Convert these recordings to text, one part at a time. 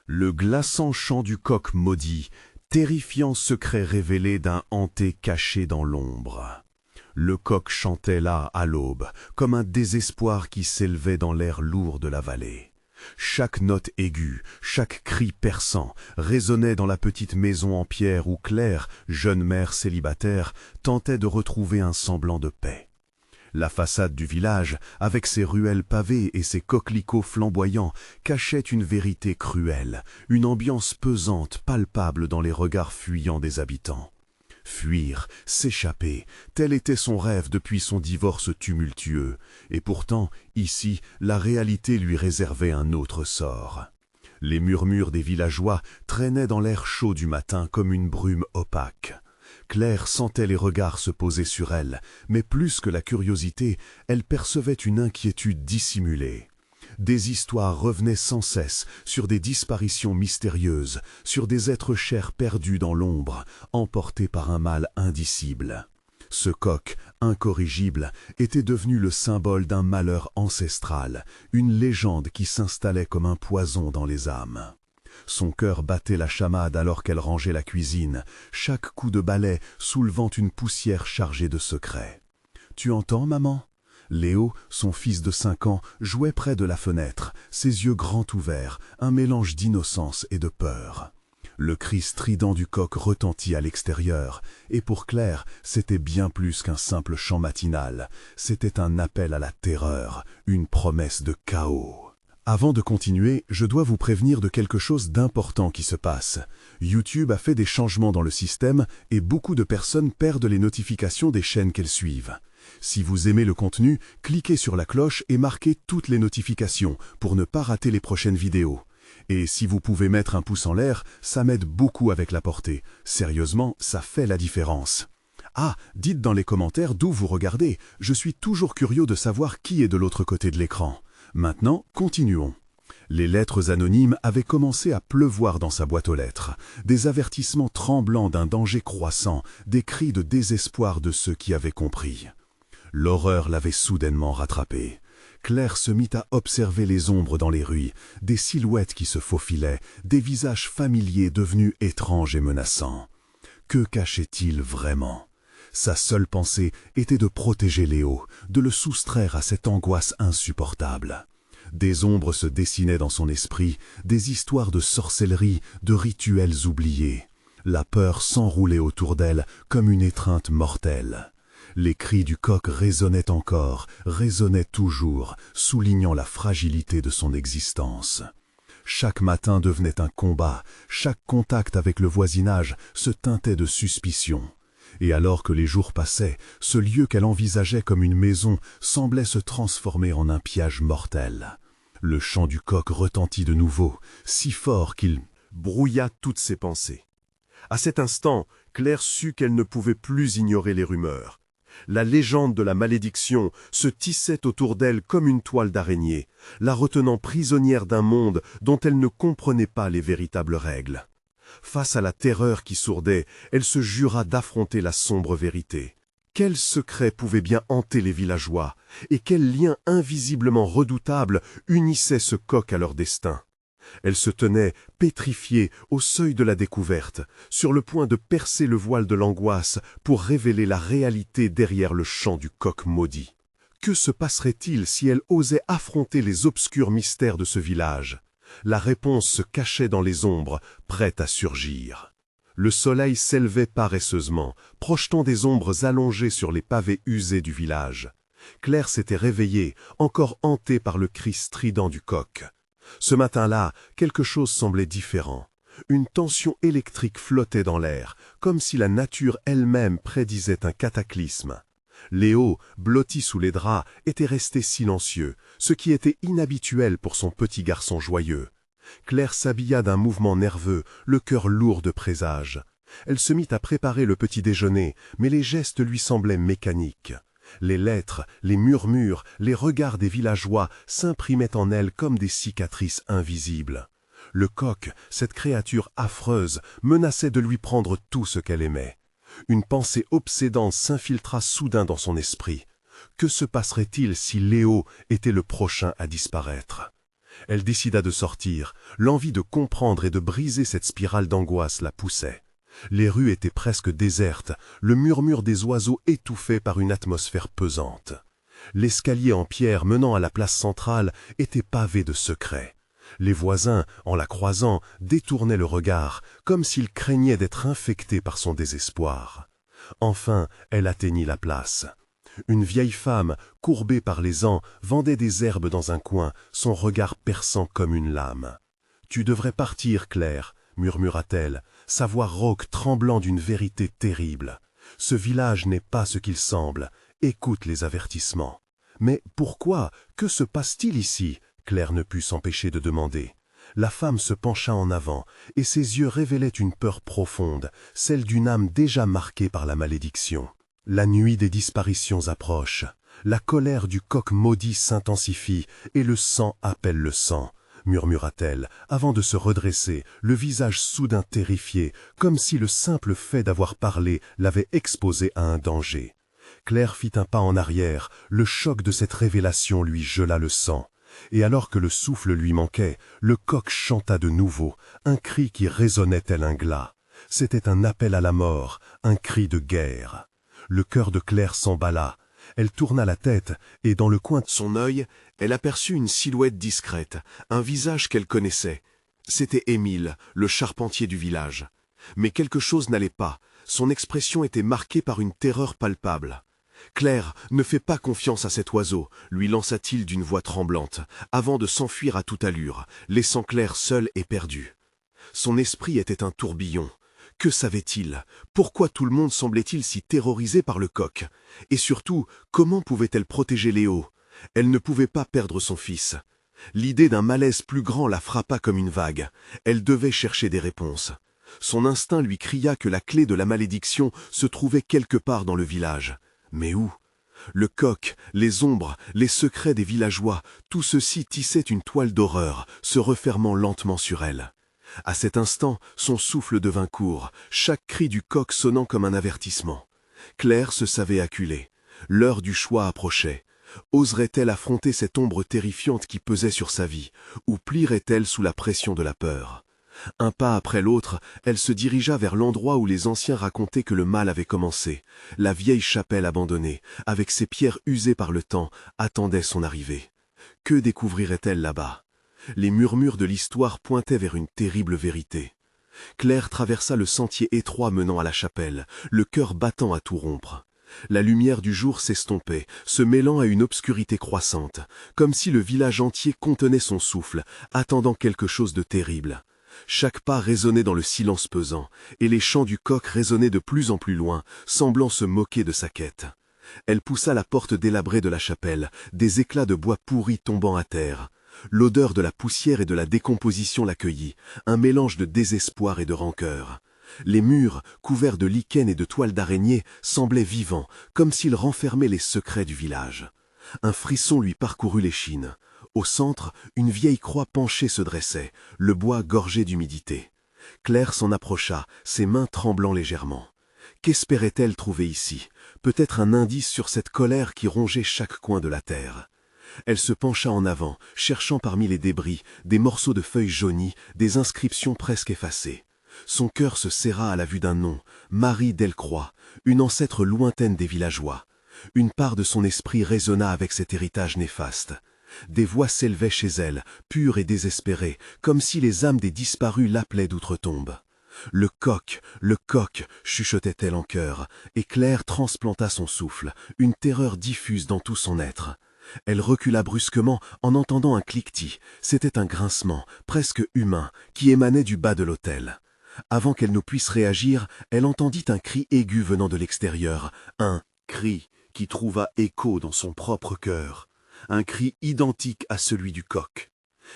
Le glaçant chant du coq maudit, terrifiant secret révélé d'un hanté caché dans l'ombre. Le coq chantait là, à l'aube, comme un désespoir qui s'élevait dans l'air lourd de la vallée. Chaque note aiguë, chaque cri perçant, résonnait dans la petite maison en pierre où Claire, jeune mère célibataire, tentait de retrouver un semblant de paix. La façade du village, avec ses ruelles pavées et ses coquelicots flamboyants, cachait une vérité cruelle, une ambiance pesante, palpable dans les regards fuyants des habitants. Fuir, s'échapper, tel était son rêve depuis son divorce tumultueux, et pourtant, ici, la réalité lui réservait un autre sort. Les murmures des villageois traînaient dans l'air chaud du matin comme une brume opaque. Claire sentait les regards se poser sur elle, mais plus que la curiosité, elle percevait une inquiétude dissimulée. Des histoires revenaient sans cesse sur des disparitions mystérieuses, sur des êtres chers perdus dans l'ombre, emportés par un mal indicible. Ce coq, incorrigible, était devenu le symbole d'un malheur ancestral, une légende qui s'installait comme un poison dans les âmes. Son cœur battait la chamade alors qu'elle rangeait la cuisine, chaque coup de balai soulevant une poussière chargée de secrets. « Tu entends, maman ?» Léo, son fils de 5 ans, jouait près de la fenêtre, ses yeux grands ouverts, un mélange d'innocence et de peur. Le cri strident du coq retentit à l'extérieur, et pour Claire, c'était bien plus qu'un simple chant matinal, c'était un appel à la terreur, une promesse de chaos. Avant de continuer, je dois vous prévenir de quelque chose d'important qui se passe. YouTube a fait des changements dans le système et beaucoup de personnes perdent les notifications des chaînes qu'elles suivent. Si vous aimez le contenu, cliquez sur la cloche et marquez toutes les notifications pour ne pas rater les prochaines vidéos. Et si vous pouvez mettre un pouce en l'air, ça m'aide beaucoup avec la portée. Sérieusement, ça fait la différence. Ah, dites dans les commentaires d'où vous regardez. Je suis toujours curieux de savoir qui est de l'autre côté de l'écran. Maintenant, continuons. Les lettres anonymes avaient commencé à pleuvoir dans sa boîte aux lettres, des avertissements tremblants d'un danger croissant, des cris de désespoir de ceux qui avaient compris. L'horreur l'avait soudainement rattrapée. Claire se mit à observer les ombres dans les rues, des silhouettes qui se faufilaient, des visages familiers devenus étranges et menaçants. Que cachait-il vraiment ? Sa seule pensée était de protéger Léo, de le soustraire à cette angoisse insupportable. Des ombres se dessinaient dans son esprit, des histoires de sorcellerie, de rituels oubliés. La peur s'enroulait autour d'elle comme une étreinte mortelle. Les cris du coq résonnaient encore, résonnaient toujours, soulignant la fragilité de son existence. Chaque matin devenait un combat, chaque contact avec le voisinage se teintait de suspicion. Et alors que les jours passaient, ce lieu qu'elle envisageait comme une maison semblait se transformer en un piège mortel. Le chant du coq retentit de nouveau, si fort qu'il brouilla toutes ses pensées. À cet instant, Claire sut qu'elle ne pouvait plus ignorer les rumeurs. La légende de la malédiction se tissait autour d'elle comme une toile d'araignée, la retenant prisonnière d'un monde dont elle ne comprenait pas les véritables règles. Face à la terreur qui sourdait, elle se jura d'affronter la sombre vérité. Quel secret pouvait bien hanter les villageois, et quel lien invisiblement redoutable unissait ce coq à leur destin? Elle se tenait, pétrifiée, au seuil de la découverte, sur le point de percer le voile de l'angoisse pour révéler la réalité derrière le chant du coq maudit. Que se passerait-il si elle osait affronter les obscurs mystères de ce village? La réponse se cachait dans les ombres, prête à surgir. Le soleil s'élevait paresseusement, projetant des ombres allongées sur les pavés usés du village. Claire s'était réveillée, encore hantée par le cri strident du coq. Ce matin-là, quelque chose semblait différent. Une tension électrique flottait dans l'air, comme si la nature elle-même prédisait un cataclysme. Léo, blotti sous les draps, était resté silencieux, ce qui était inhabituel pour son petit garçon joyeux. Claire s'habilla d'un mouvement nerveux, le cœur lourd de présages. Elle se mit à préparer le petit déjeuner, mais les gestes lui semblaient mécaniques. Les lettres, les murmures, les regards des villageois s'imprimaient en elle comme des cicatrices invisibles. Le coq, cette créature affreuse, menaçait de lui prendre tout ce qu'elle aimait. Une pensée obsédante s'infiltra soudain dans son esprit. Que se passerait-il si Léo était le prochain à disparaître? Elle décida de sortir, l'envie de comprendre et de briser cette spirale d'angoisse la poussait. Les rues étaient presque désertes, le murmure des oiseaux étouffé par une atmosphère pesante. L'escalier en pierre menant à la place centrale était pavé de secrets. Les voisins, en la croisant, détournaient le regard, comme s'ils craignaient d'être infectés par son désespoir. Enfin, elle atteignit la place. Une vieille femme, courbée par les ans, vendait des herbes dans un coin, son regard perçant comme une lame. « Tu devrais partir, Claire, » murmura-t-elle, sa voix rauque tremblant d'une vérité terrible. « Ce village n'est pas ce qu'il semble. Écoute les avertissements. »« Mais pourquoi? Que se passe-t-il ici ?» Claire ne put s'empêcher de demander. La femme se pencha en avant, et ses yeux révélaient une peur profonde, celle d'une âme déjà marquée par la malédiction. La nuit des disparitions approche. La colère du coq maudit s'intensifie, et le sang appelle le sang, murmura-t-elle, avant de se redresser, le visage soudain terrifié, comme si le simple fait d'avoir parlé l'avait exposé à un danger. Claire fit un pas en arrière, le choc de cette révélation lui gela le sang. Et alors que le souffle lui manquait, le coq chanta de nouveau, un cri qui résonnait tel un glas. C'était un appel à la mort, un cri de guerre. Le cœur de Claire s'emballa. Elle tourna la tête, et dans le coin de Son œil, elle aperçut une silhouette discrète, un visage qu'elle connaissait. C'était Émile, le charpentier du village. Mais quelque chose n'allait pas, son expression était marquée par une terreur palpable. « Claire, ne fais pas confiance à cet oiseau », lui lança-t-il d'une voix tremblante, avant de s'enfuir à toute allure, laissant Claire seule et perdue. Son esprit était un tourbillon. Que savait-il? Pourquoi tout le monde semblait-il si terrorisé par le coq? Et surtout, comment pouvait-elle protéger Léo? Elle ne pouvait pas perdre son fils. L'idée d'un malaise plus grand la frappa comme une vague. Elle devait chercher des réponses. Son instinct lui cria que la clé de la malédiction se trouvait quelque part dans le village. Mais où? Le coq, les ombres, les secrets des villageois, tout ceci tissait une toile d'horreur, se refermant lentement sur elle. À cet instant, son souffle devint court, chaque cri du coq sonnant comme un avertissement. Claire se savait acculée. L'heure du choix approchait. Oserait-elle affronter cette ombre terrifiante qui pesait sur sa vie, ou plierait-elle sous la pression de la peur? Un pas après l'autre, elle se dirigea vers l'endroit où les anciens racontaient que le mal avait commencé. La vieille chapelle abandonnée, avec ses pierres usées par le temps, attendait son arrivée. Que découvrirait-elle là-bas? Les murmures de l'histoire pointaient vers une terrible vérité. Claire traversa le sentier étroit menant à la chapelle, le cœur battant à tout rompre. La lumière du jour s'estompait, se mêlant à une obscurité croissante, comme si le village entier contenait son souffle, attendant quelque chose de terrible. Chaque pas résonnait dans le silence pesant, et les chants du coq résonnaient de plus en plus loin, semblant se moquer de sa quête. Elle poussa la porte délabrée de la chapelle, des éclats de bois pourris tombant à terre. L'odeur de la poussière et de la décomposition l'accueillit, un mélange de désespoir et de rancœur. Les murs, couverts de lichens et de toiles d'araignée, semblaient vivants, comme s'ils renfermaient les secrets du village. Un frisson lui parcourut l'échine. Au centre, une vieille croix penchée se dressait, le bois gorgé d'humidité. Claire s'en approcha, ses mains tremblant légèrement. Qu'espérait-elle trouver ici? Peut-être un indice sur cette colère qui rongeait chaque coin de la terre. Elle se pencha en avant, cherchant parmi les débris, des morceaux de feuilles jaunies, des inscriptions presque effacées. Son cœur se serra à la vue d'un nom, Marie Delcroix, une ancêtre lointaine des villageois. Une part de son esprit résonna avec cet héritage néfaste. Des voix s'élevaient chez elle, pures et désespérées, comme si les âmes des disparus l'appelaient d'outre-tombe. Le coq, chuchotait-elle en chœur, et Claire transplanta son souffle, une terreur diffuse dans tout son être. Elle recula brusquement en entendant un cliquetis, c'était un grincement, presque humain, qui émanait du bas de l'autel. Avant qu'elle ne puisse réagir, elle entendit un cri aigu venant de l'extérieur, un cri qui trouva écho dans son propre cœur, un cri identique à celui du coq.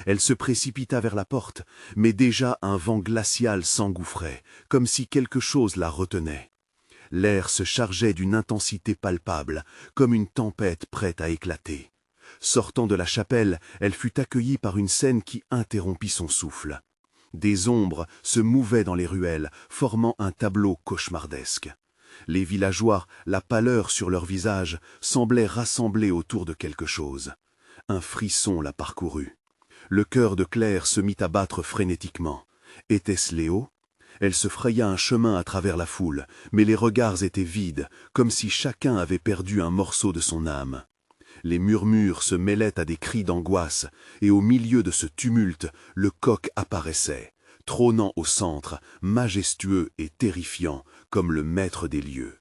Elle se précipita vers la porte, mais déjà un vent glacial s'engouffrait, comme si quelque chose la retenait. L'air se chargeait d'une intensité palpable, comme une tempête prête à éclater. Sortant de la chapelle, elle fut accueillie par une scène qui interrompit son souffle. Des ombres se mouvaient dans les ruelles, formant un tableau cauchemardesque. Les villageois, la pâleur sur leurs visages, semblaient rassemblés autour de quelque chose. Un frisson la parcourut. Le cœur de Claire se mit à battre frénétiquement. Était-ce Léo? Elle se fraya un chemin à travers la foule, mais les regards étaient vides, comme si chacun avait perdu un morceau de son âme. Les murmures se mêlaient à des cris d'angoisse, et au milieu de ce tumulte, le coq apparaissait, trônant au centre, majestueux et terrifiant, comme le maître des lieux.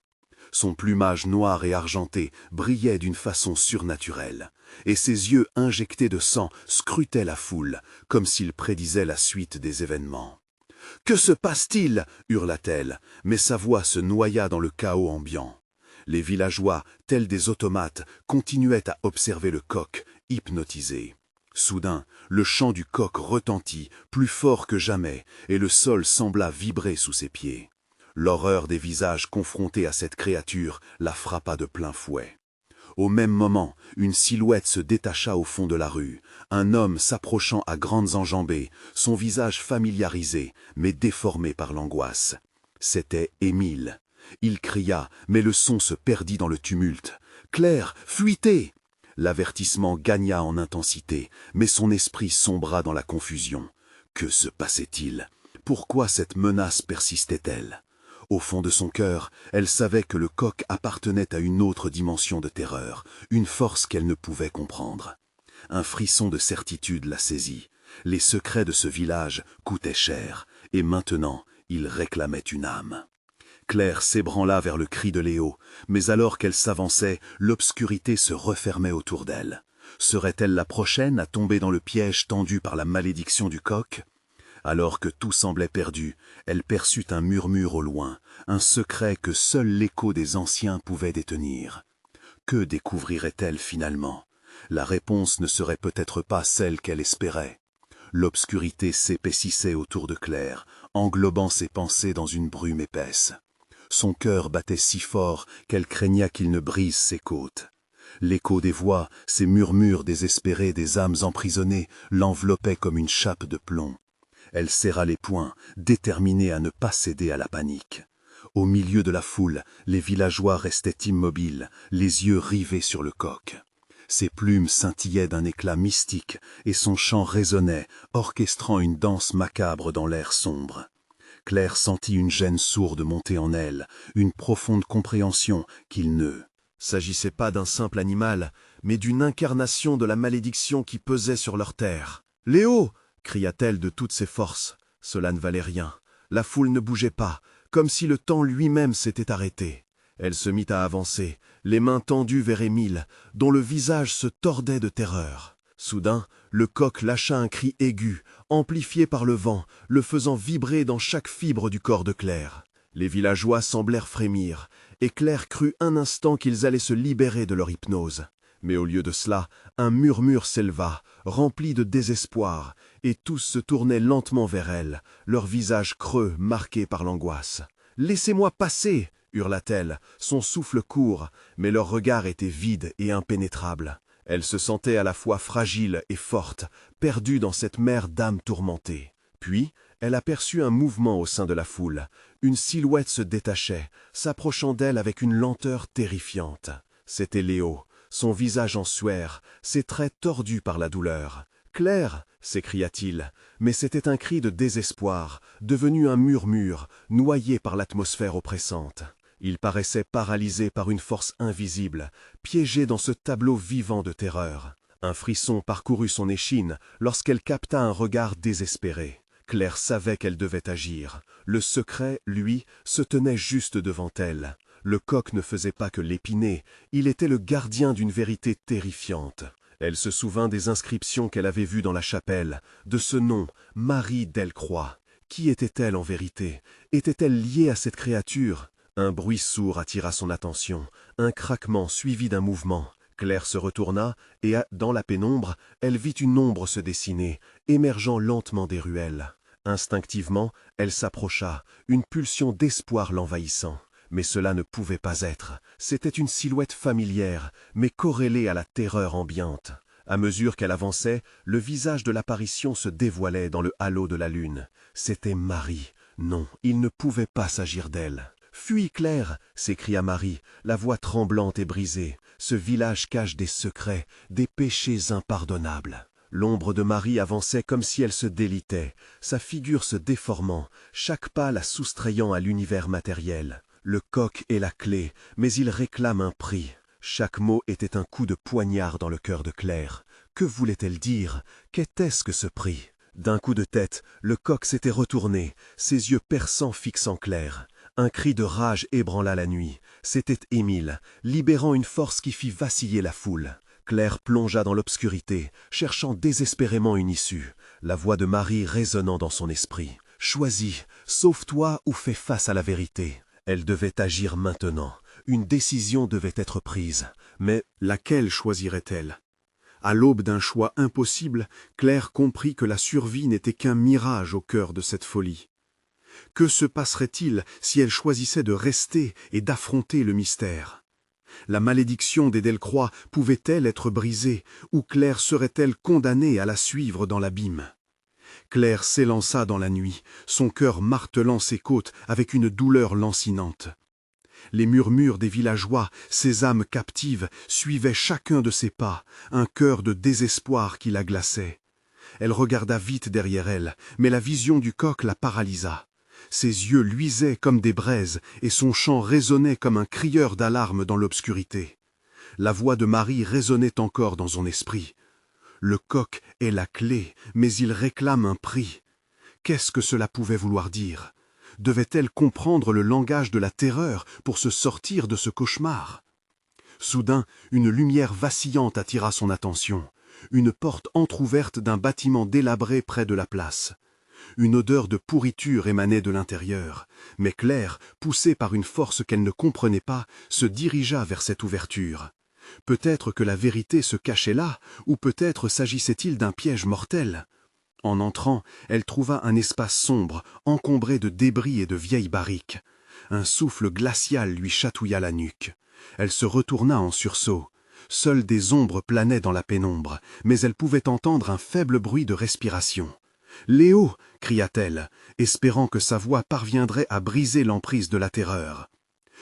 Son plumage noir et argenté brillait d'une façon surnaturelle, et ses yeux injectés de sang scrutaient la foule, comme s'il prédisait la suite des événements. « Que se passe-t-il » hurla-t-elle, mais sa voix se noya dans le chaos ambiant. Les villageois, tels des automates, continuaient à observer le coq, hypnotisés. Soudain, le chant du coq retentit, plus fort que jamais, et le sol sembla vibrer sous ses pieds. L'horreur des visages confrontés à cette créature la frappa de plein fouet. Au même moment, une silhouette se détacha au fond de la rue, un homme s'approchant à grandes enjambées, son visage familiarisé, mais déformé par l'angoisse. C'était Émile. Il cria, mais le son se perdit dans le tumulte. « Claire, fuitez !» L'avertissement gagna en intensité, mais son esprit sombra dans la confusion. Que se passait-il? Pourquoi cette menace persistait-elle? Au fond de son cœur, elle savait que le coq appartenait à une autre dimension de terreur, une force qu'elle ne pouvait comprendre. Un frisson de certitude la saisit. Les secrets de ce village coûtaient cher, et maintenant, ils réclamaient une âme. Claire s'ébranla vers le cri de Léo, mais alors qu'elle s'avançait, l'obscurité se refermait autour d'elle. Serait-elle la prochaine à tomber dans le piège tendu par la malédiction du coq? Alors que tout semblait perdu, elle perçut un murmure au loin, un secret que seul l'écho des anciens pouvait détenir. Que découvrirait-elle finalement? La réponse ne serait peut-être pas celle qu'elle espérait. L'obscurité s'épaississait autour de Claire, englobant ses pensées dans une brume épaisse. Son cœur battait si fort qu'elle craignait qu'il ne brise ses côtes. L'écho des voix, ces murmures désespérés des âmes emprisonnées, l'enveloppaient comme une chape de plomb. Elle serra les poings, déterminée à ne pas céder à la panique. Au milieu de la foule, les villageois restaient immobiles, les yeux rivés sur le coq. Ses plumes scintillaient d'un éclat mystique et son chant résonnait, orchestrant une danse macabre dans l'air sombre. Claire sentit une gêne sourde monter en elle, une profonde compréhension qu'il ne s'agissait pas d'un simple animal, mais d'une incarnation de la malédiction qui pesait sur leur terre. « Léo !» cria-t-elle de toutes ses forces. Cela ne valait rien. La foule ne bougeait pas, comme si le temps lui-même s'était arrêté. Elle se mit à avancer, les mains tendues vers Émile, dont le visage se tordait de terreur. Soudain, le coq lâcha un cri aigu, amplifié par le vent, le faisant vibrer dans chaque fibre du corps de Claire. Les villageois semblèrent frémir, et Claire crut un instant qu'ils allaient se libérer de leur hypnose. Mais au lieu de cela, un murmure s'éleva, rempli de désespoir, et tous se tournaient lentement vers elle, leurs visages creux marqués par l'angoisse. « Laissez-moi passer !» hurla-t-elle, son souffle court, mais leur regard était vide et impénétrable. Elle se sentait à la fois fragile et forte, perdue dans cette mer d'âmes tourmentées. Puis, elle aperçut un mouvement au sein de la foule. Une silhouette se détachait, s'approchant d'elle avec une lenteur terrifiante. C'était Léo, son visage en sueur, ses traits tordus par la douleur. « Claire !» s'écria-t-il, mais c'était un cri de désespoir, devenu un murmure, noyé par l'atmosphère oppressante. Il paraissait paralysé par une force invisible, piégé dans ce tableau vivant de terreur. Un frisson parcourut son échine lorsqu'elle capta un regard désespéré. Claire savait qu'elle devait agir. Le secret, lui, se tenait juste devant elle. Le coq ne faisait pas que l'épiner, il était le gardien d'une vérité terrifiante. Elle se souvint des inscriptions qu'elle avait vues dans la chapelle, de ce nom, Marie Delcroix. Qui était-elle en vérité? Était-elle liée à cette créature? Un bruit sourd attira son attention, un craquement suivi d'un mouvement. Claire se retourna et, dans la pénombre, elle vit une ombre se dessiner, émergeant lentement des ruelles. Instinctivement, elle s'approcha, une pulsion d'espoir l'envahissant. Mais cela ne pouvait pas être. C'était une silhouette familière, mais corrélée à la terreur ambiante. À mesure qu'elle avançait, le visage de l'apparition se dévoilait dans le halo de la lune. C'était Marie. Non, il ne pouvait pas s'agir d'elle. « Fuis, Claire !» s'écria Marie, la voix tremblante et brisée. « Ce village cache des secrets, des péchés impardonnables. » L'ombre de Marie avançait comme si elle se délitait, sa figure se déformant, chaque pas la soustrayant à l'univers matériel. Le coq est la clé, mais il réclame un prix. Chaque mot était un coup de poignard dans le cœur de Claire. Que voulait-elle dire? Qu'était-ce que ce prix? D'un coup de tête, le coq s'était retourné, ses yeux perçants fixant Claire. Un cri de rage ébranla la nuit. C'était Émile, libérant une force qui fit vaciller la foule. Claire plongea dans l'obscurité, cherchant désespérément une issue. La voix de Marie résonnant dans son esprit. « Choisis, sauve-toi ou fais face à la vérité. » Elle devait agir maintenant. Une décision devait être prise. Mais laquelle choisirait-elle? À l'aube d'un choix impossible, Claire comprit que la survie n'était qu'un mirage au cœur de cette folie. Que se passerait-il si elle choisissait de rester et d'affronter le mystère? La malédiction des Delcroix pouvait-elle être brisée, ou Claire serait-elle condamnée à la suivre dans l'abîme? Claire s'élança dans la nuit, son cœur martelant ses côtes avec une douleur lancinante. Les murmures des villageois, ces âmes captives, suivaient chacun de ses pas, un cœur de désespoir qui la glaçait. Elle regarda vite derrière elle, mais la vision du coq la paralysa. Ses yeux luisaient comme des braises, et son chant résonnait comme un crieur d'alarme dans l'obscurité. La voix de Marie résonnait encore dans son esprit. Le coq est la clé, mais il réclame un prix. Qu'est-ce que cela pouvait vouloir dire? Devait-elle comprendre le langage de la terreur pour se sortir de ce cauchemar? Soudain, une lumière vacillante attira son attention. Une porte entr'ouverte d'un bâtiment délabré près de la place. Une odeur de pourriture émanait de l'intérieur, mais Claire, poussée par une force qu'elle ne comprenait pas, se dirigea vers cette ouverture. Peut-être que la vérité se cachait là, ou peut-être s'agissait-il d'un piège mortel. En entrant, elle trouva un espace sombre, encombré de débris et de vieilles barriques. Un souffle glacial lui chatouilla la nuque. Elle se retourna en sursaut. Seules des ombres planaient dans la pénombre, mais elle pouvait entendre un faible bruit de respiration. « Léo !» cria-t-elle, espérant que sa voix parviendrait à briser l'emprise de la terreur.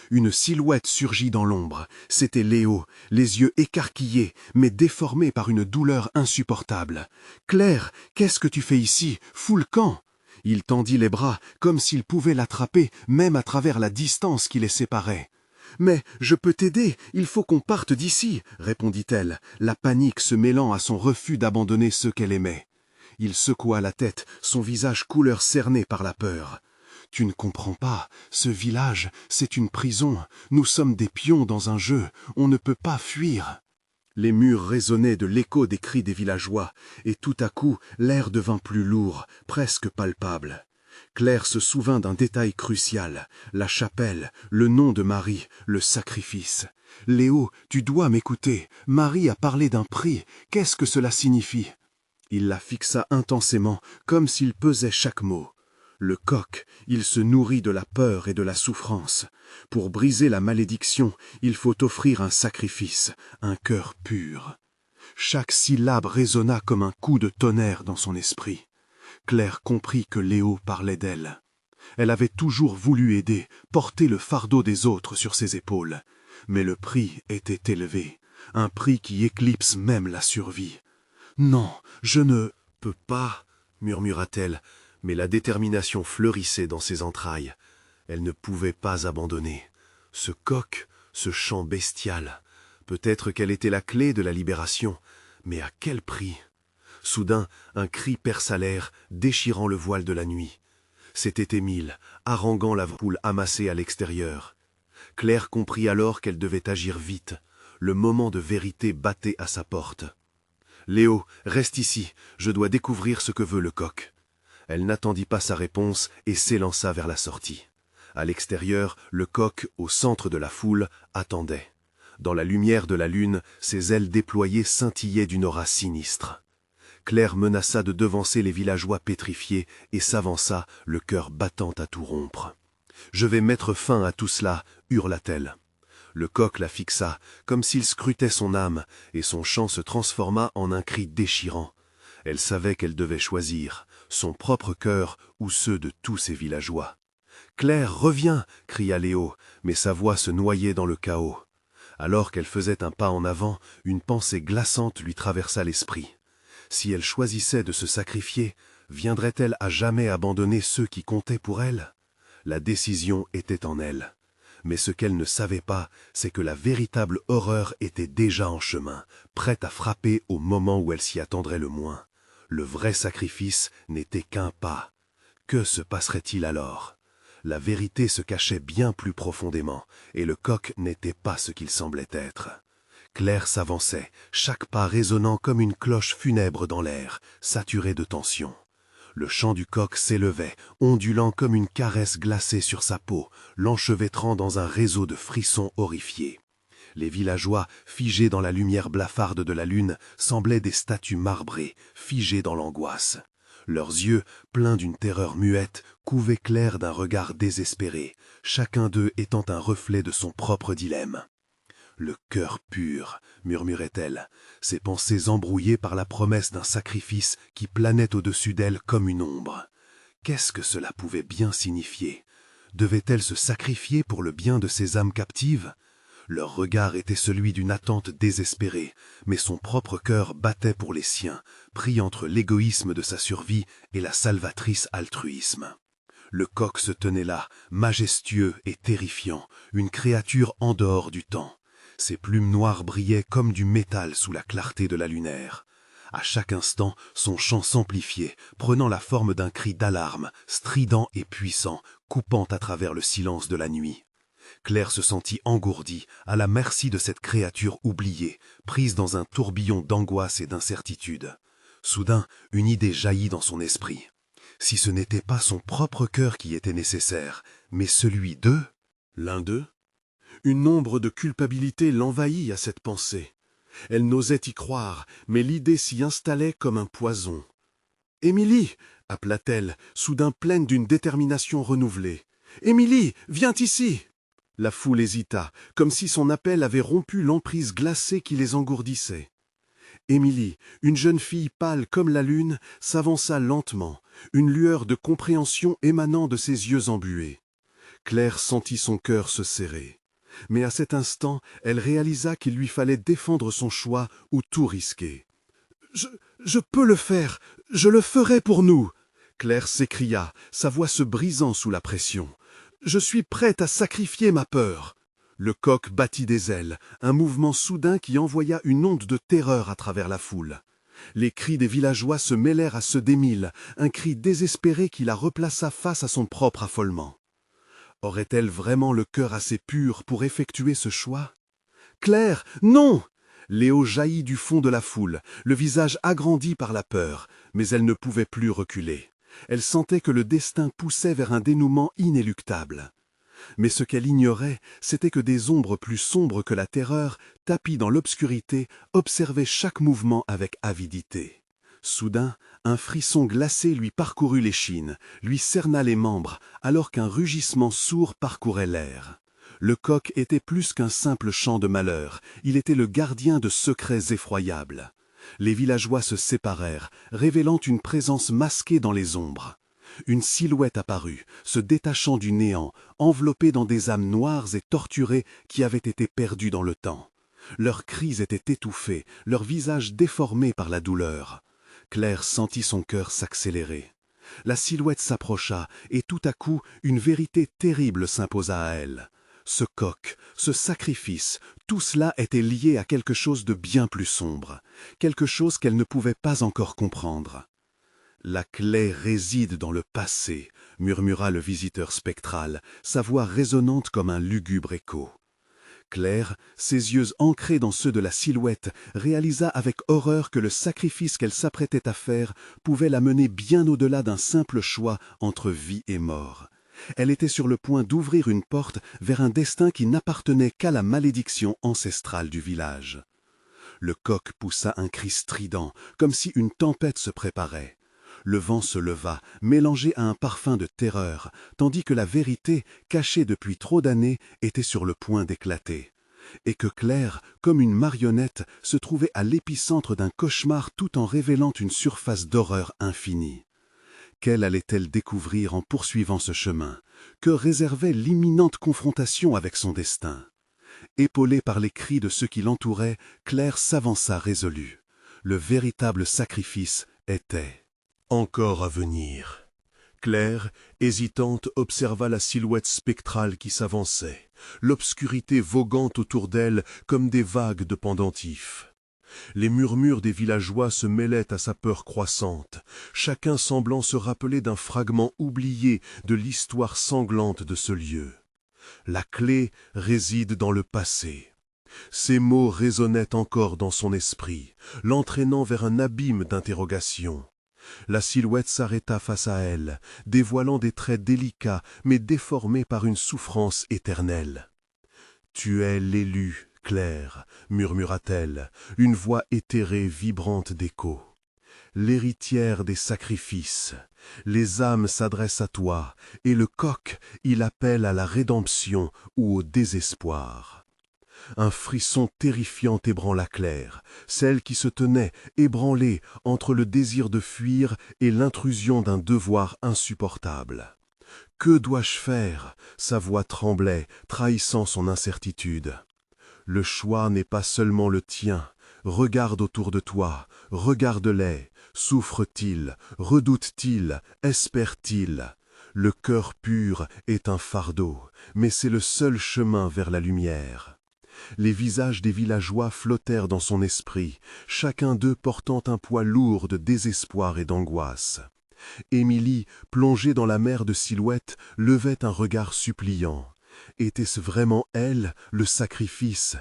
Une silhouette surgit dans l'ombre. C'était Léo, les yeux écarquillés, mais déformés par une douleur insupportable. « Claire, qu'est-ce que tu fais ici? Fous le camp !» Il tendit les bras, comme s'il pouvait l'attraper, même à travers la distance qui les séparait. « Mais je peux t'aider, il faut qu'on parte d'ici, » répondit-elle, la panique se mêlant à son refus d'abandonner ceux qu'elle aimait. Il secoua la tête, son visage couleur cerné par la peur. « Tu ne comprends pas, ce village, c'est une prison. Nous sommes des pions dans un jeu, on ne peut pas fuir. » Les murs résonnaient de l'écho des cris des villageois, et tout à coup, l'air devint plus lourd, presque palpable. Claire se souvint d'un détail crucial, la chapelle, le nom de Marie, le sacrifice. « Léo, tu dois m'écouter. Marie a parlé d'un prix. Qu'est-ce que cela signifie ?» Il la fixa intensément, comme s'il pesait chaque mot. Le coq, il se nourrit de la peur et de la souffrance. Pour briser la malédiction, il faut offrir un sacrifice, un cœur pur. Chaque syllabe résonna comme un coup de tonnerre dans son esprit. Claire comprit que Léo parlait d'elle. Elle avait toujours voulu aider, porter le fardeau des autres sur ses épaules. Mais le prix était élevé, un prix qui éclipse même la survie. « Non, je ne peux pas, » murmura-t-elle, mais la détermination fleurissait dans ses entrailles. Elle ne pouvait pas abandonner. Ce coq, ce chant bestial, peut-être qu'elle était la clé de la libération, mais à quel prix? Soudain, un cri perça l'air, déchirant le voile de la nuit. C'était Émile, haranguant la foule amassée à l'extérieur. Claire comprit alors qu'elle devait agir vite. Le moment de vérité battait à sa porte. « Léo, reste ici, je dois découvrir ce que veut le coq. » Elle n'attendit pas sa réponse et s'élança vers la sortie. À l'extérieur, le coq, au centre de la foule, attendait. Dans la lumière de la lune, ses ailes déployées scintillaient d'une aura sinistre. Claire menaça de devancer les villageois pétrifiés et s'avança, le cœur battant à tout rompre. « Je vais mettre fin à tout cela » hurla-t-elle. Le coq la fixa, comme s'il scrutait son âme, et son chant se transforma en un cri déchirant. Elle savait qu'elle devait choisir, son propre cœur ou ceux de tous ses villageois. « Claire, reviens !» cria Léo, mais sa voix se noyait dans le chaos. Alors qu'elle faisait un pas en avant, une pensée glaçante lui traversa l'esprit. Si elle choisissait de se sacrifier, viendrait-elle à jamais abandonner ceux qui comptaient pour elle? La décision était en elle. Mais ce qu'elle ne savait pas, c'est que la véritable horreur était déjà en chemin, prête à frapper au moment où elle s'y attendrait le moins. Le vrai sacrifice n'était qu'un pas. Que se passerait-il alors? La vérité se cachait bien plus profondément, et le coq n'était pas ce qu'il semblait être. Claire s'avançait, chaque pas résonnant comme une cloche funèbre dans l'air, saturé de tension. Le chant du coq s'élevait, ondulant comme une caresse glacée sur sa peau, l'enchevêtrant dans un réseau de frissons horrifiés. Les villageois, figés dans la lumière blafarde de la lune, semblaient des statues marbrées, figées dans l'angoisse. Leurs yeux, pleins d'une terreur muette, couvaient Claire d'un regard désespéré, chacun d'eux étant un reflet de son propre dilemme. « Le cœur pur », murmurait-elle, ses pensées embrouillées par la promesse d'un sacrifice qui planait au-dessus d'elle comme une ombre. Qu'est-ce que cela pouvait bien signifier? Devait-elle se sacrifier pour le bien de ces âmes captives? Leur regard était celui d'une attente désespérée, mais son propre cœur battait pour les siens, pris entre l'égoïsme de sa survie et la salvatrice altruisme. Le coq se tenait là, majestueux et terrifiant, une créature en dehors du temps. Ses plumes noires brillaient comme du métal sous la clarté de la lunaire. À chaque instant, son chant s'amplifiait, prenant la forme d'un cri d'alarme, strident et puissant, coupant à travers le silence de la nuit. Claire se sentit engourdie, à la merci de cette créature oubliée, prise dans un tourbillon d'angoisse et d'incertitude. Soudain, une idée jaillit dans son esprit. Si ce n'était pas son propre cœur qui était nécessaire, mais celui d'eux, l'un d'eux? Une ombre de culpabilité l'envahit à cette pensée. Elle n'osait y croire, mais l'idée s'y installait comme un poison. « Émilie !» appela-t-elle, soudain pleine d'une détermination renouvelée. « Émilie, viens ici !» La foule hésita, comme si son appel avait rompu l'emprise glacée qui les engourdissait. Émilie, une jeune fille pâle comme la lune, s'avança lentement, une lueur de compréhension émanant de ses yeux embués. Claire sentit son cœur se serrer. Mais à cet instant, elle réalisa qu'il lui fallait défendre son choix ou tout risquer. « Je peux le faire, je le ferai pour nous !» Claire s'écria, sa voix se brisant sous la pression. « Je suis prête à sacrifier ma peur !» Le coq battit des ailes, un mouvement soudain qui envoya une onde de terreur à travers la foule. Les cris des villageois se mêlèrent à ceux d'Émile, un cri désespéré qui la replaça face à son propre affolement. Aurait-elle vraiment le cœur assez pur pour effectuer ce choix? « Claire, non !» Léo jaillit du fond de la foule, le visage agrandi par la peur, mais elle ne pouvait plus reculer. Elle sentait que le destin poussait vers un dénouement inéluctable. Mais ce qu'elle ignorait, c'était que des ombres plus sombres que la terreur, tapies dans l'obscurité, observaient chaque mouvement avec avidité. Soudain, un frisson glacé lui parcourut l'échine, lui cerna les membres, alors qu'un rugissement sourd parcourait l'air. Le coq était plus qu'un simple chant de malheur, il était le gardien de secrets effroyables. Les villageois se séparèrent, révélant une présence masquée dans les ombres. Une silhouette apparut, se détachant du néant, enveloppée dans des âmes noires et torturées qui avaient été perdues dans le temps. Leurs cris étaient étouffés, leurs visages déformés par la douleur. Claire sentit son cœur s'accélérer. La silhouette s'approcha, et tout à coup, une vérité terrible s'imposa à elle. Ce coq, ce sacrifice, tout cela était lié à quelque chose de bien plus sombre, quelque chose qu'elle ne pouvait pas encore comprendre. « La clé réside dans le passé », murmura le visiteur spectral, sa voix résonnante comme un lugubre écho. Claire, ses yeux ancrés dans ceux de la silhouette, réalisa avec horreur que le sacrifice qu'elle s'apprêtait à faire pouvait la mener bien au-delà d'un simple choix entre vie et mort. Elle était sur le point d'ouvrir une porte vers un destin qui n'appartenait qu'à la malédiction ancestrale du village. Le coq poussa un cri strident, comme si une tempête se préparait. Le vent se leva, mélangé à un parfum de terreur, tandis que la vérité, cachée depuis trop d'années, était sur le point d'éclater. Et que Claire, comme une marionnette, se trouvait à l'épicentre d'un cauchemar tout en révélant une surface d'horreur infinie. Qu'elle allait-elle découvrir en poursuivant ce chemin? Que réservait l'imminente confrontation avec son destin? Épaulée par les cris de ceux qui l'entouraient, Claire s'avança résolue. Le véritable sacrifice était encore à venir. Claire, hésitante, observa la silhouette spectrale qui s'avançait, l'obscurité voguant autour d'elle comme des vagues de pendentifs. Les murmures des villageois se mêlaient à sa peur croissante, chacun semblant se rappeler d'un fragment oublié de l'histoire sanglante de ce lieu. La clé réside dans le passé. Ces mots résonnaient encore dans son esprit, l'entraînant vers un abîme d'interrogations. La silhouette s'arrêta face à elle, dévoilant des traits délicats mais déformés par une souffrance éternelle. « Tu es l'élu, Claire, murmura-t-elle, une voix éthérée vibrante d'écho. L'héritière des sacrifices. Les âmes s'adressent à toi, et le coq, il appelle à la rédemption ou au désespoir. » Un frisson terrifiant ébranla Claire, celle qui se tenait, ébranlée, entre le désir de fuir et l'intrusion d'un devoir insupportable. « Que dois-je faire ?» Sa voix tremblait, trahissant son incertitude. « Le choix n'est pas seulement le tien. Regarde autour de toi, regarde-les. Souffrent-ils, redoutent-ils, espèrent-ils ? Le cœur pur est un fardeau, mais c'est le seul chemin vers la lumière. » Les visages des villageois flottèrent dans son esprit, chacun d'eux portant un poids lourd de désespoir et d'angoisse. Émilie, plongée dans la mer de silhouettes, levait un regard suppliant. Était-ce vraiment elle, le sacrifice?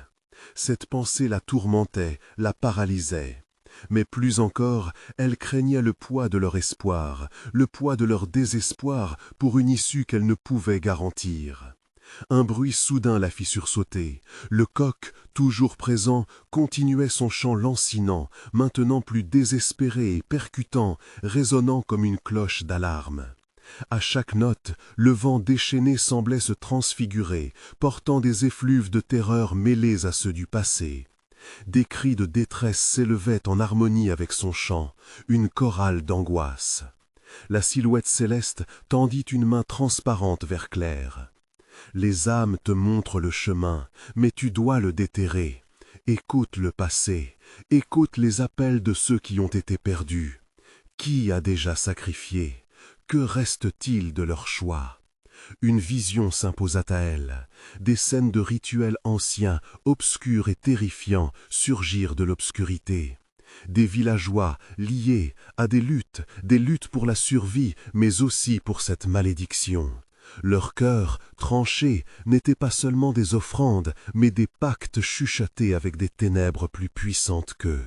Cette pensée la tourmentait, la paralysait. Mais plus encore, elle craignait le poids de leur espoir, le poids de leur désespoir pour une issue qu'elle ne pouvait garantir. Un bruit soudain la fit sursauter. Le coq, toujours présent, continuait son chant lancinant, maintenant plus désespéré et percutant, résonnant comme une cloche d'alarme. À chaque note, le vent déchaîné semblait se transfigurer, portant des effluves de terreur mêlés à ceux du passé. Des cris de détresse s'élevaient en harmonie avec son chant, une chorale d'angoisse. La silhouette céleste tendit une main transparente vers Claire. Les âmes te montrent le chemin, mais tu dois le déterrer. Écoute le passé, écoute les appels de ceux qui ont été perdus. Qui a déjà sacrifié? Que reste-t-il de leur choix? Une vision s'imposa à elle. Des scènes de rituels anciens, obscurs et terrifiants, surgirent de l'obscurité. Des villageois liés à des luttes pour la survie, mais aussi pour cette malédiction. Leurs cœurs, tranchés, n'étaient pas seulement des offrandes, mais des pactes chuchotés avec des ténèbres plus puissantes qu'eux.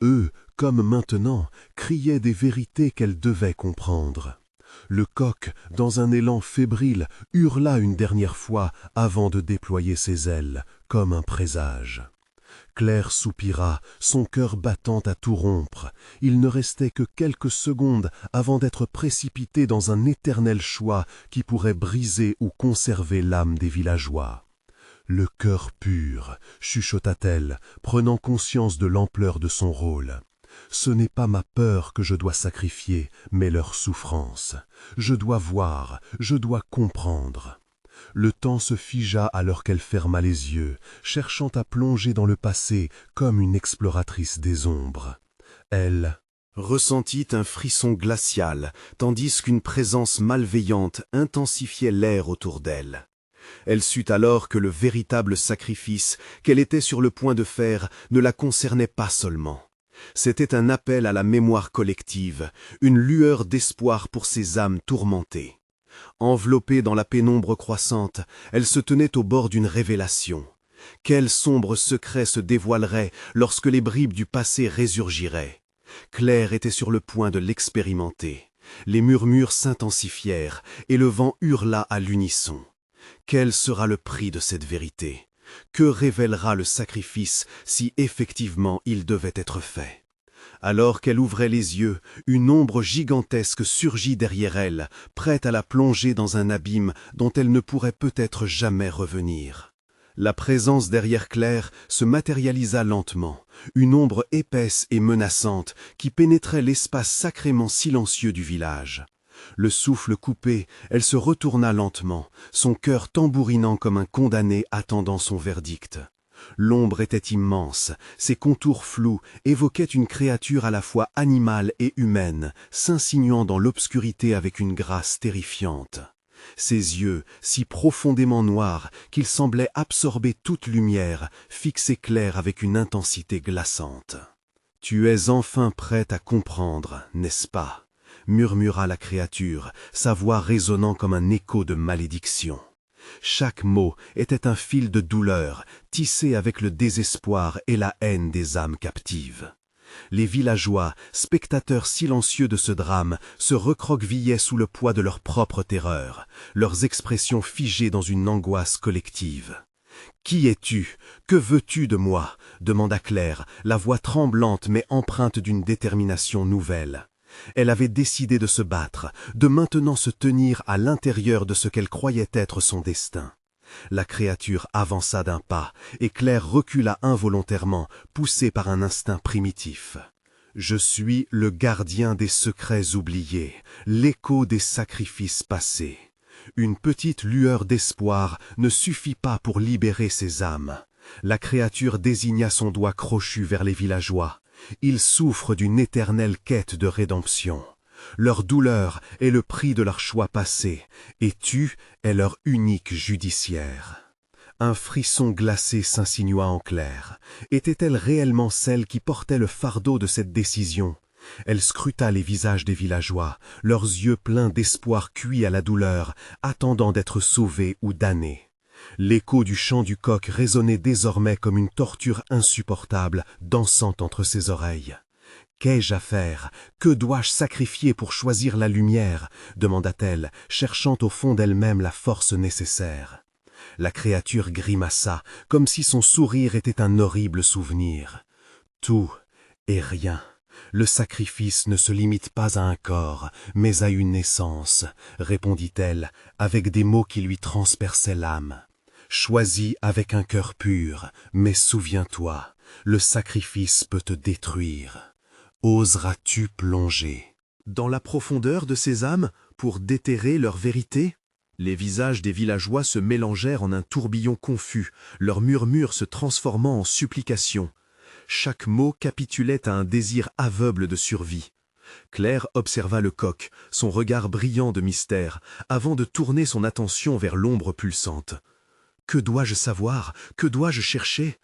Eux, comme maintenant, criaient des vérités qu'elles devaient comprendre. Le coq, dans un élan fébrile, hurla une dernière fois avant de déployer ses ailes, comme un présage. Claire soupira, son cœur battant à tout rompre. Il ne restait que quelques secondes avant d'être précipitée dans un éternel choix qui pourrait briser ou conserver l'âme des villageois. Le cœur pur, chuchota-t-elle, prenant conscience de l'ampleur de son rôle. Ce n'est pas ma peur que je dois sacrifier, mais leur souffrance. Je dois voir, je dois comprendre. Le temps se figea alors qu'elle ferma les yeux, cherchant à plonger dans le passé comme une exploratrice des ombres. Elle ressentit un frisson glacial, tandis qu'une présence malveillante intensifiait l'air autour d'elle. Elle sut alors que le véritable sacrifice qu'elle était sur le point de faire ne la concernait pas seulement. C'était un appel à la mémoire collective, une lueur d'espoir pour ces âmes tourmentées. Enveloppée dans la pénombre croissante, elle se tenait au bord d'une révélation. Quel sombre secret se dévoilerait lorsque les bribes du passé résurgiraient? Claire était sur le point de l'expérimenter. Les murmures s'intensifièrent et le vent hurla à l'unisson. Quel sera le prix de cette vérité? Que révélera le sacrifice si effectivement il devait être fait? Alors qu'elle ouvrait les yeux, une ombre gigantesque surgit derrière elle, prête à la plonger dans un abîme dont elle ne pourrait peut-être jamais revenir. La présence derrière Claire se matérialisa lentement, une ombre épaisse et menaçante qui pénétrait l'espace sacrément silencieux du village. Le souffle coupé, elle se retourna lentement, son cœur tambourinant comme un condamné attendant son verdict. L'ombre était immense, ses contours flous évoquaient une créature à la fois animale et humaine, s'insinuant dans l'obscurité avec une grâce terrifiante. Ses yeux, si profondément noirs qu'ils semblaient absorber toute lumière, fixaient Claire avec une intensité glaçante. « Tu es enfin prête à comprendre, n'est-ce pas ?» murmura la créature, sa voix résonnant comme un écho de malédiction. Chaque mot était un fil de douleur, tissé avec le désespoir et la haine des âmes captives. Les villageois, spectateurs silencieux de ce drame, se recroquevillaient sous le poids de leur propre terreur, leurs expressions figées dans une angoisse collective. « Qui es-tu? Que veux-tu de moi ?» demanda Claire, la voix tremblante mais empreinte d'une détermination nouvelle. Elle avait décidé de se battre, de maintenant se tenir à l'intérieur de ce qu'elle croyait être son destin. La créature avança d'un pas, et Claire recula involontairement, poussée par un instinct primitif. « Je suis le gardien des secrets oubliés, l'écho des sacrifices passés. Une petite lueur d'espoir ne suffit pas pour libérer ces âmes. » La créature désigna son doigt crochu vers les villageois. Ils souffrent d'une éternelle quête de rédemption. Leur douleur est le prix de leur choix passé, et tu es leur unique judiciaire. Un frisson glacé s'insinua en Claire. Était-elle réellement celle qui portait le fardeau de cette décision? Elle scruta les visages des villageois, leurs yeux pleins d'espoir cuits à la douleur, attendant d'être sauvés ou damnés. L'écho du chant du coq résonnait désormais comme une torture insupportable, dansant entre ses oreilles. « Qu'ai-je à faire? Que dois-je sacrifier pour choisir la lumière ?» demanda-t-elle, cherchant au fond d'elle-même la force nécessaire. La créature grimaça, comme si son sourire était un horrible souvenir. « Tout et rien. Le sacrifice ne se limite pas à un corps, mais à une essence, » répondit-elle, avec des mots qui lui transperçaient l'âme. « Choisis avec un cœur pur, mais souviens-toi, le sacrifice peut te détruire. Oseras-tu plonger dans la profondeur de ces âmes pour déterrer leur vérité ?» Les visages des villageois se mélangèrent en un tourbillon confus, leurs murmures se transformant en supplications. Chaque mot capitulait à un désir aveugle de survie. Claire observa le coq, son regard brillant de mystère, avant de tourner son attention vers l'ombre pulsante. « Que dois-je savoir? Que dois-je chercher ?»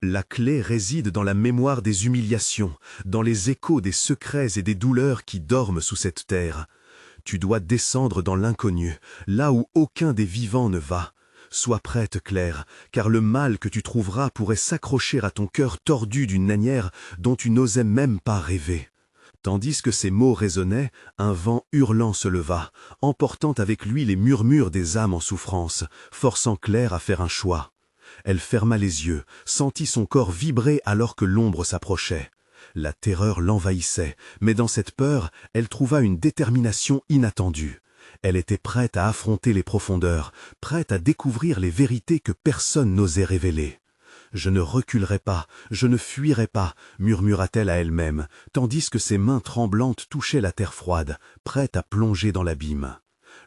La clé réside dans la mémoire des humiliations, dans les échos des secrets et des douleurs qui dorment sous cette terre. Tu dois descendre dans l'inconnu, là où aucun des vivants ne va. Sois prête, Claire, car le mal que tu trouveras pourrait s'accrocher à ton cœur tordu d'une manière dont tu n'osais même pas rêver. » Tandis que ces mots résonnaient, un vent hurlant se leva, emportant avec lui les murmures des âmes en souffrance, forçant Claire à faire un choix. Elle ferma les yeux, sentit son corps vibrer alors que l'ombre s'approchait. La terreur l'envahissait, mais dans cette peur, elle trouva une détermination inattendue. Elle était prête à affronter les profondeurs, prête à découvrir les vérités que personne n'osait révéler. « Je ne reculerai pas, je ne fuirai pas » murmura-t-elle à elle-même, tandis que ses mains tremblantes touchaient la terre froide, prête à plonger dans l'abîme.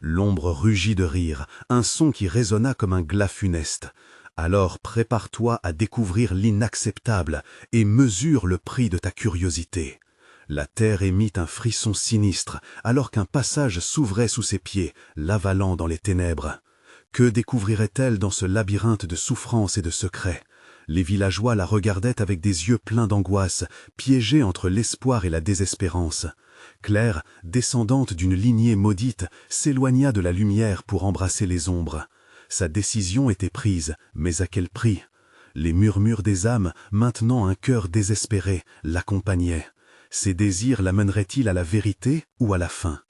L'ombre rugit de rire, un son qui résonna comme un glas funeste. Alors prépare-toi à découvrir l'inacceptable et mesure le prix de ta curiosité. La terre émit un frisson sinistre, alors qu'un passage s'ouvrait sous ses pieds, l'avalant dans les ténèbres. Que découvrirait-elle dans ce labyrinthe de souffrances et de secrets? Les villageois la regardaient avec des yeux pleins d'angoisse, piégés entre l'espoir et la désespérance. Claire, descendante d'une lignée maudite, s'éloigna de la lumière pour embrasser les ombres. Sa décision était prise, mais à quel prix? Les murmures des âmes, maintenant un cœur désespéré, l'accompagnaient. Ses désirs l'amèneraient-ils à la vérité ou à la fin?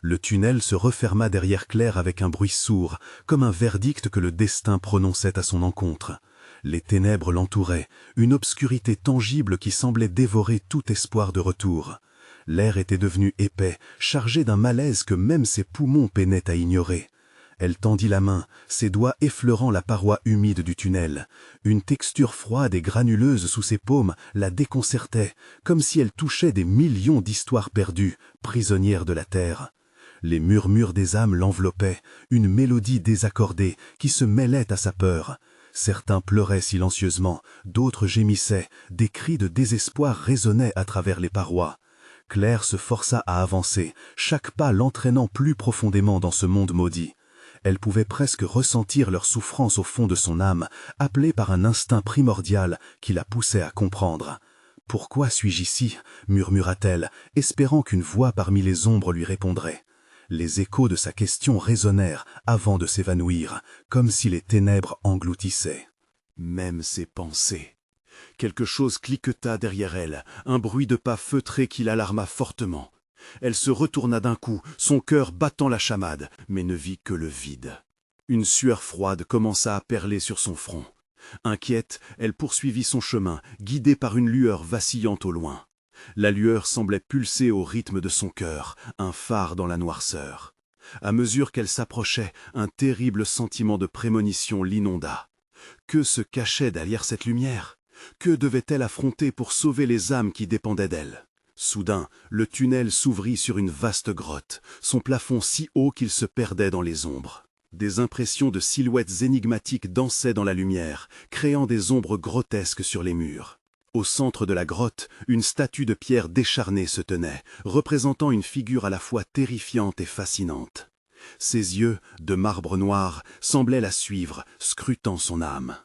Le tunnel se referma derrière Claire avec un bruit sourd, comme un verdict que le destin prononçait à son encontre. Les ténèbres l'entouraient, une obscurité tangible qui semblait dévorer tout espoir de retour. L'air était devenu épais, chargé d'un malaise que même ses poumons peinaient à ignorer. Elle tendit la main, ses doigts effleurant la paroi humide du tunnel. Une texture froide et granuleuse sous ses paumes la déconcertait, comme si elle touchait des millions d'histoires perdues, prisonnières de la terre. Les murmures des âmes l'enveloppaient, une mélodie désaccordée qui se mêlait à sa peur. Certains pleuraient silencieusement, d'autres gémissaient, des cris de désespoir résonnaient à travers les parois. Claire se força à avancer, chaque pas l'entraînant plus profondément dans ce monde maudit. Elle pouvait presque ressentir leur souffrance au fond de son âme, appelée par un instinct primordial qui la poussait à comprendre. « Pourquoi suis-je ici » murmura-t-elle, espérant qu'une voix parmi les ombres lui répondrait. Les échos de sa question résonnèrent avant de s'évanouir, comme si les ténèbres engloutissaient. Même ses pensées. Quelque chose cliqueta derrière elle, un bruit de pas feutré qui l'alarma fortement. Elle se retourna d'un coup, son cœur battant la chamade, mais ne vit que le vide. Une sueur froide commença à perler sur son front. Inquiète, elle poursuivit son chemin, guidée par une lueur vacillante au loin. La lueur semblait pulser au rythme de son cœur, un phare dans la noirceur. À mesure qu'elle s'approchait, un terrible sentiment de prémonition l'inonda. Que se cachait derrière cette lumière? Que devait-elle affronter pour sauver les âmes qui dépendaient d'elle? Soudain, le tunnel s'ouvrit sur une vaste grotte, son plafond si haut qu'il se perdait dans les ombres. Des impressions de silhouettes énigmatiques dansaient dans la lumière, créant des ombres grotesques sur les murs. Au centre de la grotte, une statue de pierre décharnée se tenait, représentant une figure à la fois terrifiante et fascinante. Ses yeux, de marbre noir, semblaient la suivre, scrutant son âme.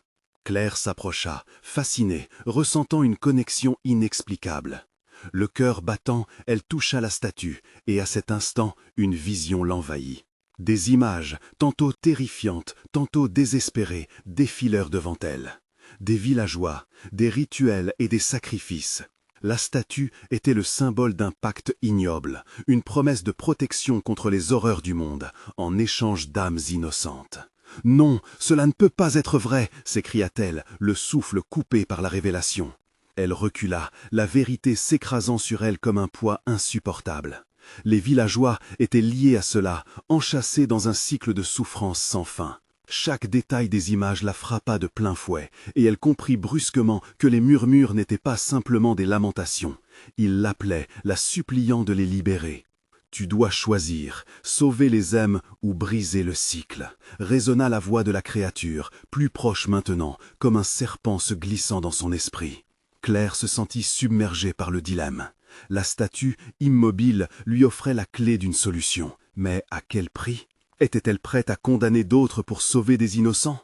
Claire s'approcha, fascinée, ressentant une connexion inexplicable. Le cœur battant, elle toucha la statue, et à cet instant, une vision l'envahit. Des images, tantôt terrifiantes, tantôt désespérées, défilèrent devant elle. Des villageois, des rituels et des sacrifices. La statue était le symbole d'un pacte ignoble, une promesse de protection contre les horreurs du monde, en échange d'âmes innocentes. « Non, cela ne peut pas être vrai !» s'écria-t-elle, le souffle coupé par la révélation. Elle recula, la vérité s'écrasant sur elle comme un poids insupportable. Les villageois étaient liés à cela, enchâssés dans un cycle de souffrance sans fin. Chaque détail des images la frappa de plein fouet, et elle comprit brusquement que les murmures n'étaient pas simplement des lamentations. Ils l'appelaient, la suppliant de les libérer. « Tu dois choisir, sauver les âmes ou briser le cycle », résonna la voix de la créature, plus proche maintenant, comme un serpent se glissant dans son esprit. Claire se sentit submergée par le dilemme. La statue, immobile, lui offrait la clé d'une solution. Mais à quel prix? Était-elle prête à condamner d'autres pour sauver des innocents?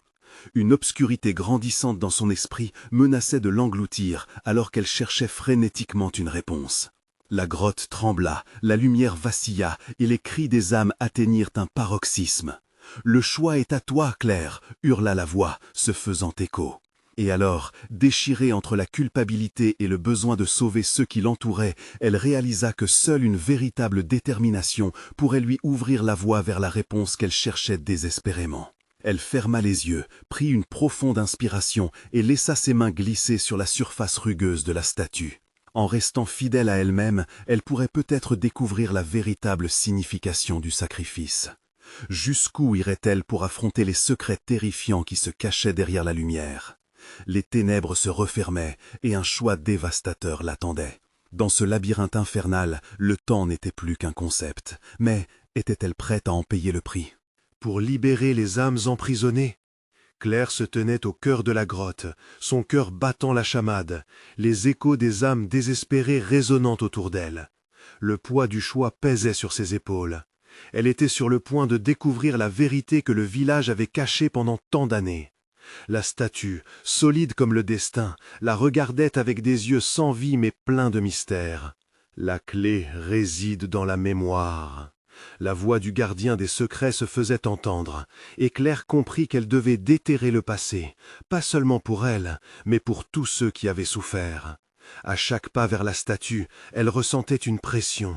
Une obscurité grandissante dans son esprit menaçait de l'engloutir alors qu'elle cherchait frénétiquement une réponse. La grotte trembla, la lumière vacilla et les cris des âmes atteignirent un paroxysme. « Le choix est à toi, Claire !» hurla la voix, se faisant écho. Et alors, déchirée entre la culpabilité et le besoin de sauver ceux qui l'entouraient, elle réalisa que seule une véritable détermination pourrait lui ouvrir la voie vers la réponse qu'elle cherchait désespérément. Elle ferma les yeux, prit une profonde inspiration et laissa ses mains glisser sur la surface rugueuse de la statue. En restant fidèle à elle-même, elle pourrait peut-être découvrir la véritable signification du sacrifice. Jusqu'où irait-elle pour affronter les secrets terrifiants qui se cachaient derrière la lumière? Les ténèbres se refermaient et un choix dévastateur l'attendait. Dans ce labyrinthe infernal, le temps n'était plus qu'un concept. Mais était-elle prête à en payer le prix? Pour libérer les âmes emprisonnées, Claire se tenait au cœur de la grotte, son cœur battant la chamade, les échos des âmes désespérées résonnant autour d'elle. Le poids du choix pesait sur ses épaules. Elle était sur le point de découvrir la vérité que le village avait cachée pendant tant d'années. La statue, solide comme le destin, la regardait avec des yeux sans vie mais pleins de mystère. La clé réside dans la mémoire. La voix du gardien des secrets se faisait entendre, et Claire comprit qu'elle devait déterrer le passé, pas seulement pour elle, mais pour tous ceux qui avaient souffert. À chaque pas vers la statue, elle ressentait une pression.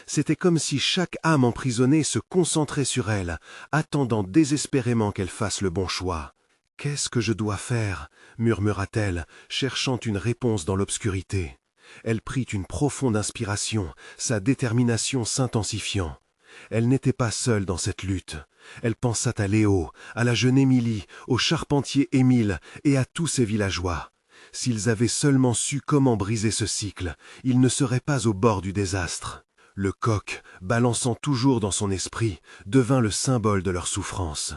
C'était comme si chaque âme emprisonnée se concentrait sur elle, attendant désespérément qu'elle fasse le bon choix. « Qu'est-ce que je dois faire ?» murmura-t-elle, cherchant une réponse dans l'obscurité. Elle prit une profonde inspiration, sa détermination s'intensifiant. Elle n'était pas seule dans cette lutte. Elle pensa à Léo, à la jeune Émilie, au charpentier Émile et à tous ses villageois. S'ils avaient seulement su comment briser ce cycle, ils ne seraient pas au bord du désastre. Le coq, balançant toujours dans son esprit, devint le symbole de leur souffrance.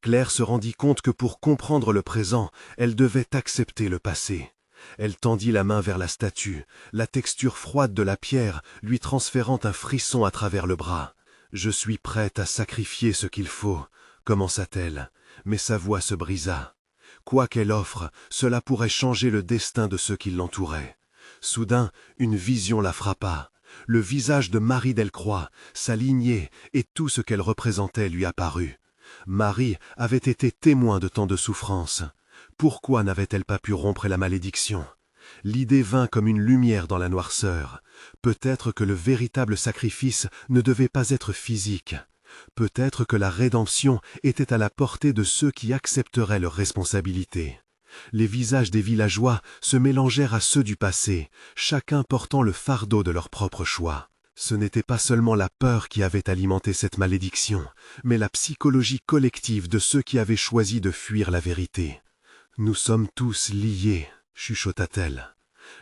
Claire se rendit compte que pour comprendre le présent, elle devait accepter le passé. Elle tendit la main vers la statue, la texture froide de la pierre lui transférant un frisson à travers le bras. « Je suis prête à sacrifier ce qu'il faut », commença-t-elle, mais sa voix se brisa. Quoi qu'elle offre, cela pourrait changer le destin de ceux qui l'entouraient. Soudain, une vision la frappa. Le visage de Marie Delcroix, sa lignée et tout ce qu'elle représentait lui apparut. Marie avait été témoin de tant de souffrances. Pourquoi n'avait-elle pas pu rompre la malédiction? L'idée vint comme une lumière dans la noirceur. Peut-être que le véritable sacrifice ne devait pas être physique. Peut-être que la rédemption était à la portée de ceux qui accepteraient leurs responsabilités. Les visages des villageois se mélangèrent à ceux du passé, chacun portant le fardeau de leur propre choix. Ce n'était pas seulement la peur qui avait alimenté cette malédiction, mais la psychologie collective de ceux qui avaient choisi de fuir la vérité. « Nous sommes tous liés », chuchota-t-elle.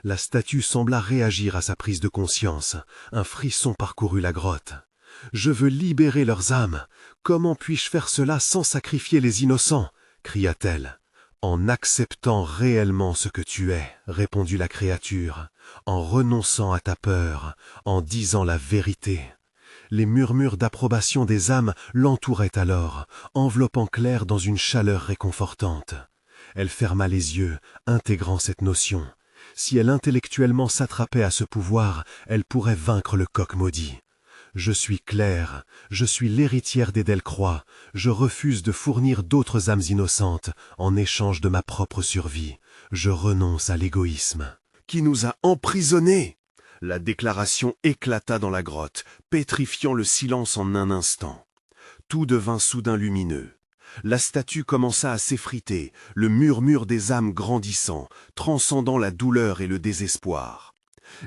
La statue sembla réagir à sa prise de conscience. Un frisson parcourut la grotte. « Je veux libérer leurs âmes. Comment puis-je faire cela sans sacrifier les innocents ?» cria-t-elle. « En acceptant réellement ce que tu es, » répondit la créature, « en renonçant à ta peur, en disant la vérité. » Les murmures d'approbation des âmes l'entouraient alors, enveloppant Claire dans une chaleur réconfortante. Elle ferma les yeux, intégrant cette notion. Si elle intellectuellement s'attrapait à ce pouvoir, elle pourrait vaincre le coq maudit. Je suis Claire, je suis l'héritière des Delcroix, je refuse de fournir d'autres âmes innocentes en échange de ma propre survie. Je renonce à l'égoïsme. Qui nous a emprisonnés? La déclaration éclata dans la grotte, pétrifiant le silence en un instant. Tout devint soudain lumineux. La statue commença à s'effriter, le murmure des âmes grandissant, transcendant la douleur et le désespoir.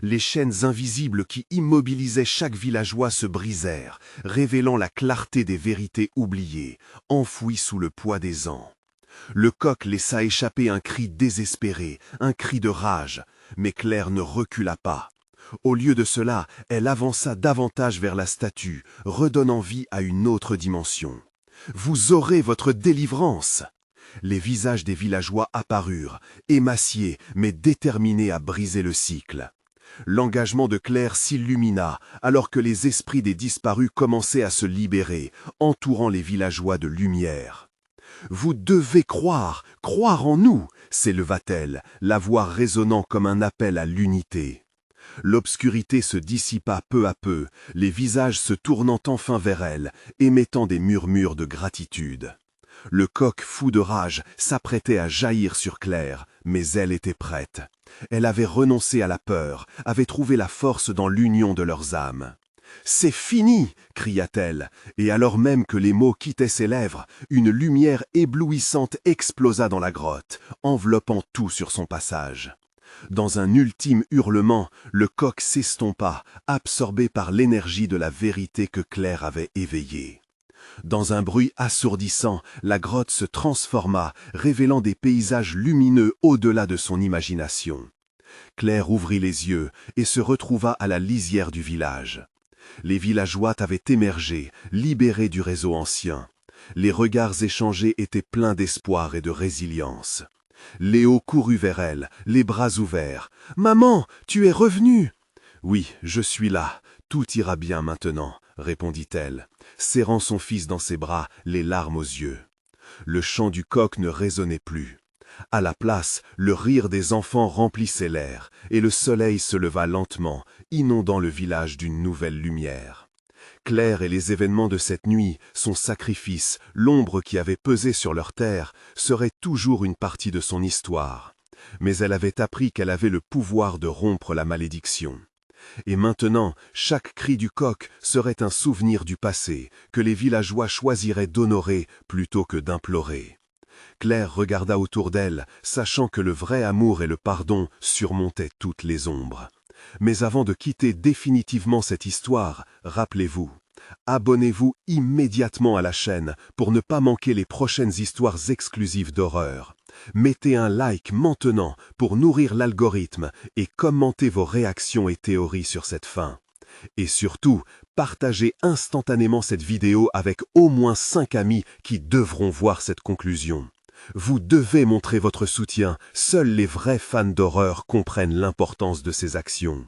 Les chaînes invisibles qui immobilisaient chaque villageois se brisèrent, révélant la clarté des vérités oubliées, enfouies sous le poids des ans. Le coq laissa échapper un cri désespéré, un cri de rage, mais Claire ne recula pas. Au lieu de cela, elle avança davantage vers la statue, redonnant vie à une autre dimension. « Vous aurez votre délivrance !» Les visages des villageois apparurent, émaciés mais déterminés à briser le cycle. L'engagement de Claire s'illumina alors que les esprits des disparus commençaient à se libérer, entourant les villageois de lumière. « Vous devez croire, croire en nous !» s'éleva-t-elle, la voix résonnant comme un appel à l'unité. L'obscurité se dissipa peu à peu, les visages se tournant enfin vers elle, émettant des murmures de gratitude. Le coq, fou de rage, s'apprêtait à jaillir sur Claire, mais elle était prête. Elle avait renoncé à la peur, avait trouvé la force dans l'union de leurs âmes. « C'est fini !» cria-t-elle, et alors même que les mots quittaient ses lèvres, une lumière éblouissante explosa dans la grotte, enveloppant tout sur son passage. Dans un ultime hurlement, le coq s'estompa, absorbé par l'énergie de la vérité que Claire avait éveillée. Dans un bruit assourdissant, la grotte se transforma, révélant des paysages lumineux au-delà de son imagination. Claire ouvrit les yeux et se retrouva à la lisière du village. Les villageois avaient émergé, libérés du réseau ancien. Les regards échangés étaient pleins d'espoir et de résilience. Léo courut vers elle, les bras ouverts. « Maman, tu es revenue !»« Oui, je suis là, tout ira bien maintenant, » répondit-elle, serrant son fils dans ses bras, les larmes aux yeux. Le chant du coq ne résonnait plus. À la place, le rire des enfants remplissait l'air, et le soleil se leva lentement, inondant le village d'une nouvelle lumière. Claire et les événements de cette nuit, son sacrifice, l'ombre qui avait pesé sur leur terre, seraient toujours une partie de son histoire. Mais elle avait appris qu'elle avait le pouvoir de rompre la malédiction. Et maintenant, chaque cri du coq serait un souvenir du passé, que les villageois choisiraient d'honorer plutôt que d'implorer. Claire regarda autour d'elle, sachant que le vrai amour et le pardon surmontaient toutes les ombres. Mais avant de quitter définitivement cette histoire, rappelez-vous, abonnez-vous immédiatement à la chaîne pour ne pas manquer les prochaines histoires exclusives d'horreur. Mettez un like maintenant pour nourrir l'algorithme et commentez vos réactions et théories sur cette fin. Et surtout, partagez instantanément cette vidéo avec au moins 5 amis qui devront voir cette conclusion. Vous devez montrer votre soutien, seuls les vrais fans d'horreur comprennent l'importance de ces actions.